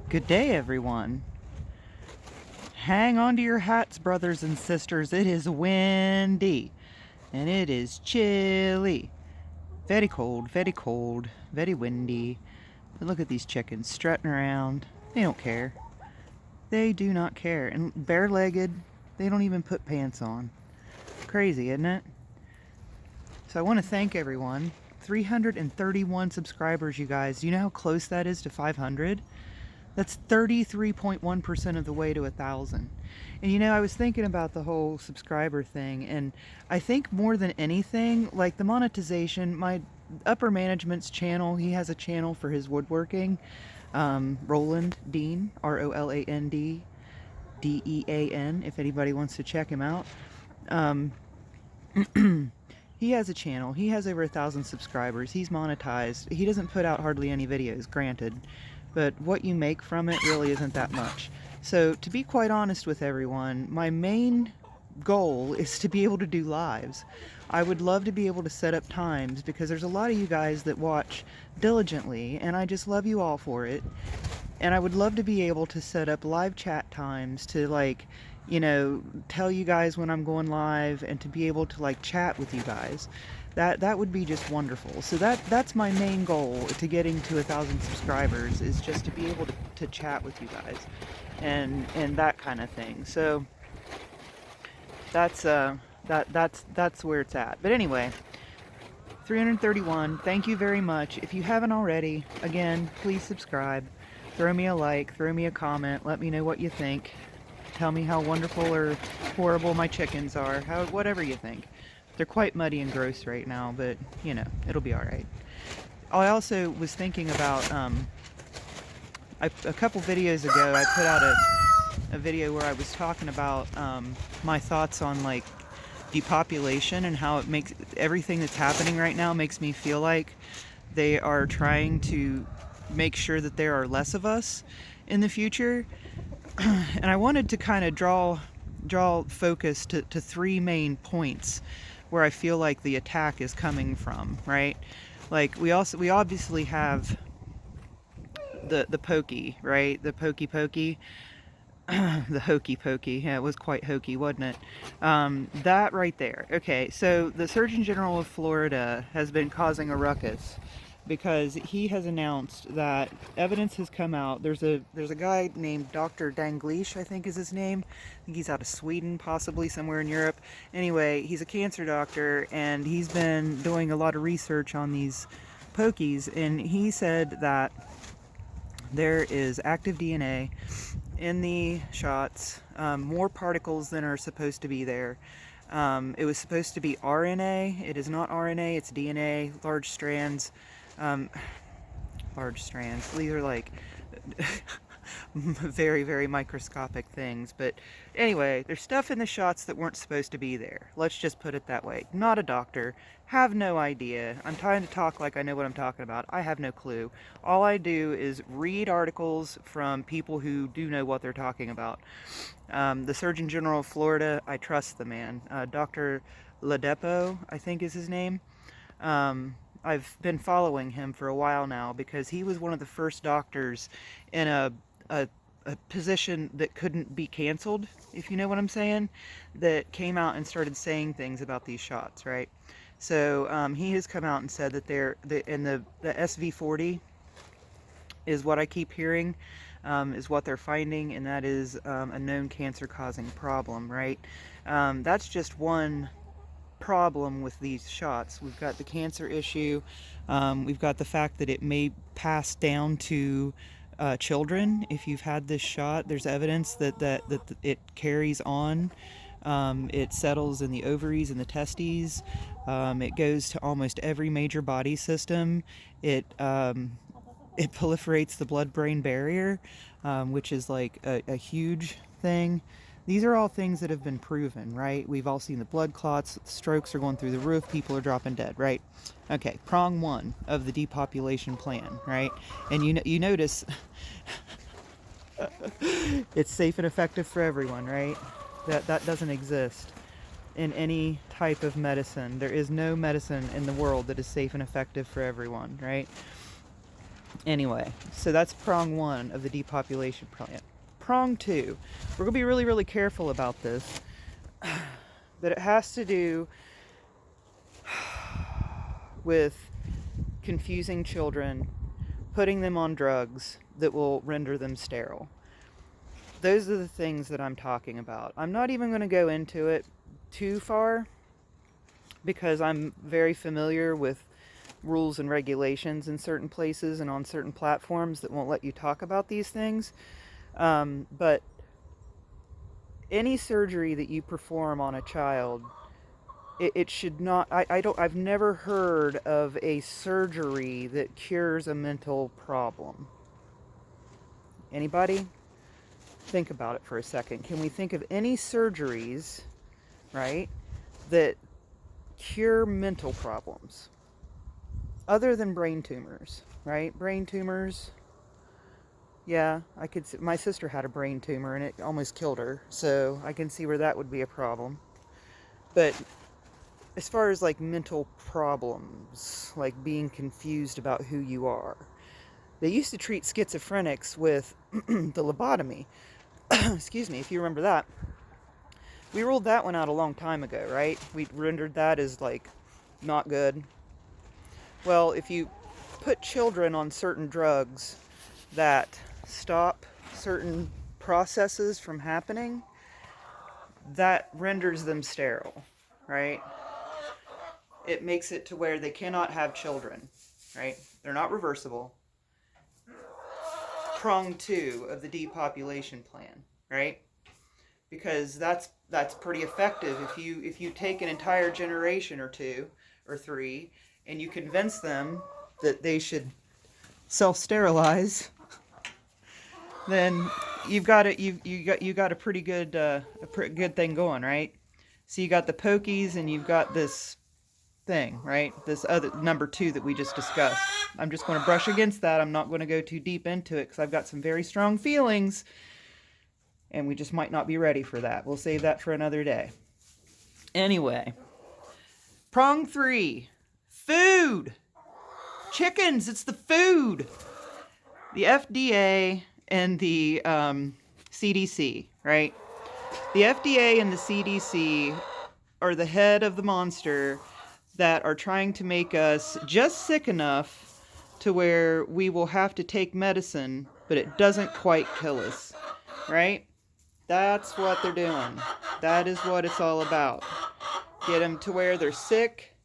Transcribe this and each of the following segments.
Good day, everyone. Hang on to your hats, brothers and sisters. It is windy and it is chilly. Very cold, very windy. But look at these chickens strutting around. They don't care. They do not care. And bare-legged, they don't even put pants on. Crazy, isn't it? So I want to thank everyone. 331 subscribers, you guys. Do you know how close that is to 500? That's 33.1% of the way to 1,000. And you know, I was thinking about the whole subscriber thing, and I think more than anything, like the monetization, my upper management's channel, he has a channel for his woodworking, Roland Dean, Roland Dean, if anybody wants to check him out. He has a channel. He has over 1,000 subscribers. He's monetized. He doesn't put out hardly any videos, granted, but what you make from it really isn't that much. So to be quite honest with everyone, my main goal is to be able to do lives. I would love to be able to set up times, because there's a lot of you guys that watch diligently, and I just love you all for it. And I would love to be able to set up live chat times to, like, you know, tell you guys when I'm going live, and to be able to, like, chat with you guys. That would be just wonderful. So that's my main goal to getting to 1,000 subscribers, is just to be able to chat with you guys and that kind of thing. So that's where it's at. But anyway, 331, thank you very much. If you haven't already, again, please subscribe. Throw me a like, throw me a comment, let me know what you think. Tell me how wonderful or horrible my chickens are, whatever you think. They're quite muddy and gross right now, but, you know, it'll be alright. I also was thinking about, a couple videos ago, I put out a video where I was talking about my thoughts on, like, depopulation, and how it makes everything that's happening right now makes me feel like they are trying to make sure that there are less of us in the future. And I wanted to kind of draw focus to three main points where I feel like the attack is coming from, right? Like, we obviously have the Pokey, right? The Pokey. The Hokey. Yeah, it was quite hokey, wasn't it? That right there. Okay, so the Surgeon General of Florida has been causing a ruckus because he has announced that evidence has come out. There's a guy named Dr. Danglish, I think is his name. I think he's out of Sweden, possibly somewhere in Europe. Anyway, he's a cancer doctor, and he's been doing a lot of research on these pokies, and he said that there is active DNA in the shots, more particles than are supposed to be there. It was supposed to be RNA. It is not RNA, it's DNA, large strands. These are like very, very microscopic things. But anyway, there's stuff in the shots that weren't supposed to be there. Let's just put it that way. Not a doctor. Have no idea. I'm trying to talk like I know what I'm talking about. I have no clue. All I do is read articles from people who do know what they're talking about. The Surgeon General of Florida, I trust the man. Dr. Ladepo, I think is his name. I've been following him for a while now because he was one of the first doctors in a position that couldn't be canceled, if you know what I'm saying, that came out and started saying things about these shots, right? So he has come out and said that the SV40 is what I keep hearing, is what they're finding, and that is a known cancer-causing problem, right? That's just one problem with these shots. We've got the cancer issue. We've got the fact that it may pass down to children. If you've had this shot, there's evidence that it carries on. It settles in the ovaries and the testes. It goes to almost every major body system. It proliferates the blood-brain barrier, which is like a huge thing. These are all things that have been proven, right? We've all seen the blood clots, strokes are going through the roof, people are dropping dead, right? Okay, prong one of the depopulation plan, right? And you notice it's safe and effective for everyone, right? That doesn't exist in any type of medicine. There is no medicine in the world that is safe and effective for everyone, right? Anyway, so that's prong 1 of the depopulation plan. Prong 2, we're going to be really, really careful about this, but it has to do with confusing children, putting them on drugs that will render them sterile. Those are the things that I'm talking about. I'm not even going to go into it too far because I'm very familiar with rules and regulations in certain places and on certain platforms that won't let you talk about these things. But any surgery that you perform on a child, it should not, I've never heard of a surgery that cures a mental problem. Anybody? Think about it for a second. Can we think of any surgeries, right, that cure mental problems other than brain tumors, right? Brain tumors, yeah, I could see, my sister had a brain tumor and it almost killed her, so I can see where that would be a problem. But as far as like mental problems, like being confused about who you are, they used to treat schizophrenics with the lobotomy. Excuse me, if you remember that. We ruled that one out a long time ago, right? We rendered that as like not good. Well, if you put children on certain drugs that stop certain processes from happening, that renders them sterile, right? It makes it to where they cannot have children, right? They're not reversible. Prong 2 of the depopulation plan, right? Because that's pretty effective. If you take an entire generation or 2 or 3 and you convince them that they should self-sterilize, then you got a pretty good thing going, right? So you got the Pokies and you've got this thing, right? This other number 2 that we just discussed. I'm just going to brush against that. I'm not going to go too deep into it because I've got some very strong feelings and we just might not be ready for that. We'll save that for another day. Anyway, prong 3, food. Chickens, it's the food. The FDA and the CDC, right? The FDA and the CDC are the head of the monster that are trying to make us just sick enough to where we will have to take medicine, but it doesn't quite kill us, right? That's what they're doing. That is what it's all about. Get them to where they're sick,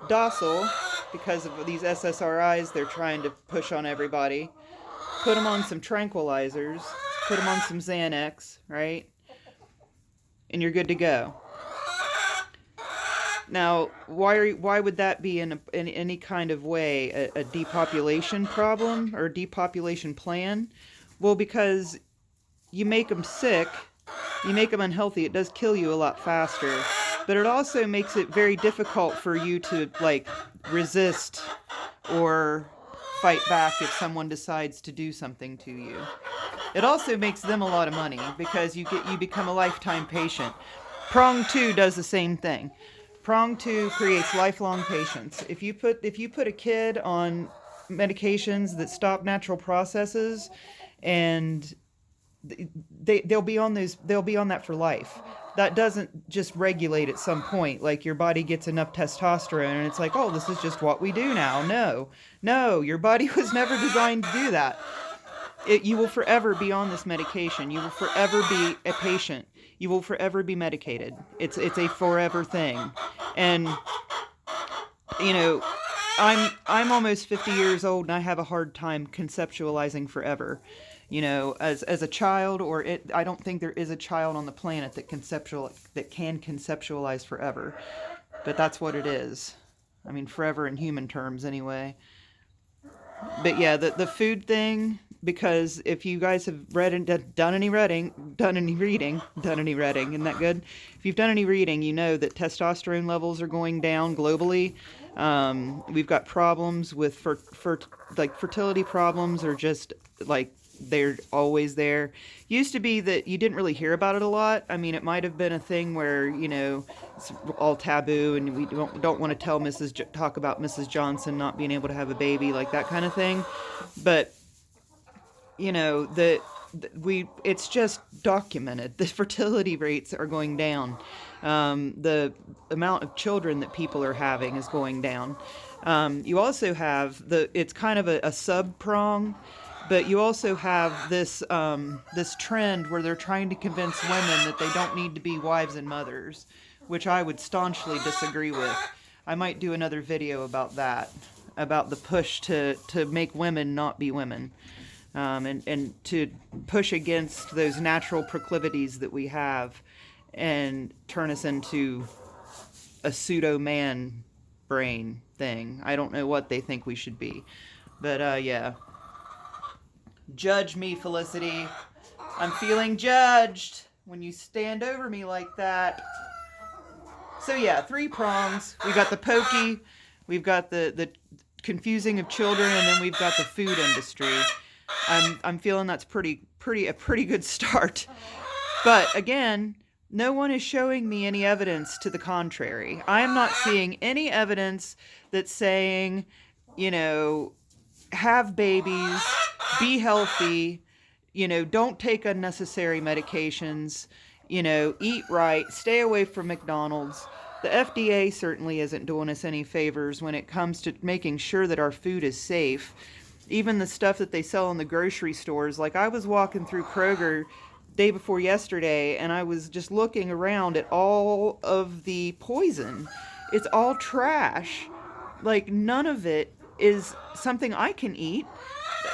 docile, because of these SSRIs they're trying to push on everybody. Put them on some tranquilizers, put them on some Xanax, right? And you're good to go. Now, why would that be in any kind of way a depopulation problem or a depopulation plan? Well, because you make them sick, you make them unhealthy, it does kill you a lot faster, but it also makes it very difficult for you to like resist or fight back if someone decides to do something to you. It also makes them a lot of money because you become a lifetime patient. Prong 2 does the same thing. Prong 2 creates lifelong patients. If you put a kid on medications that stop natural processes, and they'll be on that for life. That doesn't just regulate at some point, like your body gets enough testosterone and it's like, oh, this is just what we do now. No, your body was never designed to do that. You will forever be on this medication. You will forever be a patient. You will forever be medicated. It's a forever thing. And you know, I'm almost 50 years old and I have a hard time conceptualizing forever. You know, as a child, I don't think there is a child on the planet that can conceptualize forever. But that's what it is. I mean, forever in human terms anyway. But yeah, the food thing, because if you guys have done any reading, isn't that good? If you've done any reading, you know that testosterone levels are going down globally. We've got problems with fertility problems, or just like they're always there. Used to be that you didn't really hear about it a lot. I mean, it might have been a thing where, you know, it's all taboo and we don't want to tell talk about Mrs. Johnson not being able to have a baby, like that kind of thing. But, you know, it's just documented. The fertility rates are going down. The amount of children that people are having is going down. You also have it's kind of a sub-prong, but you also have this trend where they're trying to convince women that they don't need to be wives and mothers, which I would staunchly disagree with. I might do another video about that, about the push to make women not be women, and to push against those natural proclivities that we have and turn us into a pseudo-man brain thing. I don't know what they think we should be. But, yeah. Judge me, Felicity. I'm feeling judged when you stand over me like that. So, yeah, 3 prongs. We got the Pokey, we've got the confusing of children, and then we've got the food industry. I'm feeling that's a pretty good start. But, again, no one is showing me any evidence to the contrary. I am not seeing any evidence that's saying, you know, have babies, be healthy, you know, don't take unnecessary medications, you know, eat right, stay away from McDonald's. The FDA certainly isn't doing us any favors when it comes to making sure that our food is safe. Even the stuff that they sell in the grocery stores, like I was walking through Kroger day before yesterday and I was just looking around at all of the poison. It's all trash. Like none of it is something I can eat.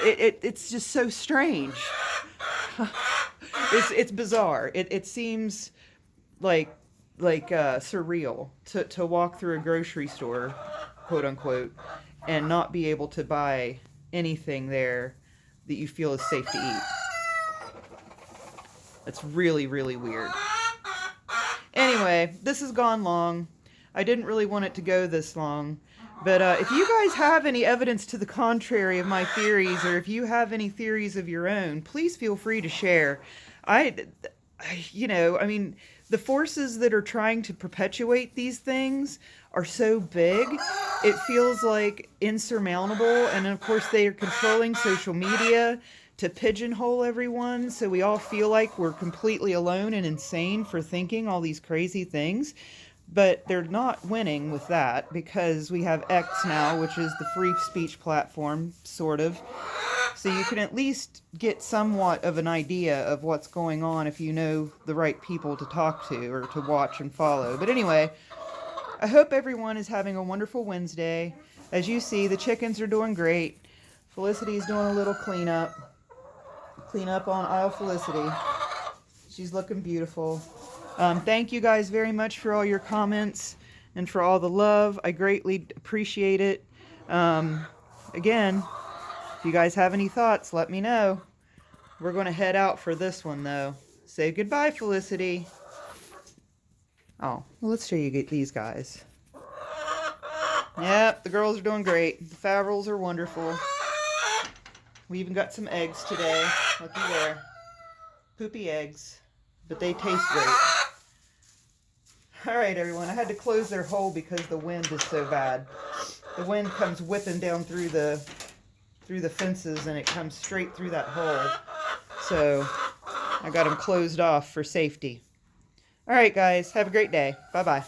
It's just so strange. It's bizarre. It seems like surreal to walk through a grocery store, quote unquote, and not be able to buy anything there that you feel is safe to eat. It's really, really weird. Anyway, this has gone long. I didn't really want it to go this long. But if you guys have any evidence to the contrary of my theories, or if you have any theories of your own, please feel free to share. You know, I mean, the forces that are trying to perpetuate these things are so big, it feels like insurmountable. And of course, they are controlling social media to pigeonhole everyone, so we all feel like we're completely alone and insane for thinking all these crazy things. But they're not winning with that, because we have X now, which is the free speech platform, sort of. So you can at least get somewhat of an idea of what's going on if you know the right people to talk to or to watch and follow. But anyway, I hope everyone is having a wonderful Wednesday. As you see, the chickens are doing great. Felicity's doing a little cleanup. Cleanup on aisle Felicity. She's looking beautiful. Thank you guys very much for all your comments and for all the love. I greatly appreciate it. Again, if you guys have any thoughts, let me know. We're going to head out for this one, though. Say goodbye, Felicity. Oh, well, let's show you these guys. Yep, the girls are doing great. The Favrils are wonderful. We even got some eggs today. Looky there. Poopy eggs. But they taste great. Alright, everyone. I had to close their hole because the wind is so bad. The wind comes whipping down through the fences, and it comes straight through that hole. So I got them closed off for safety. Alright, guys. Have a great day. Bye-bye.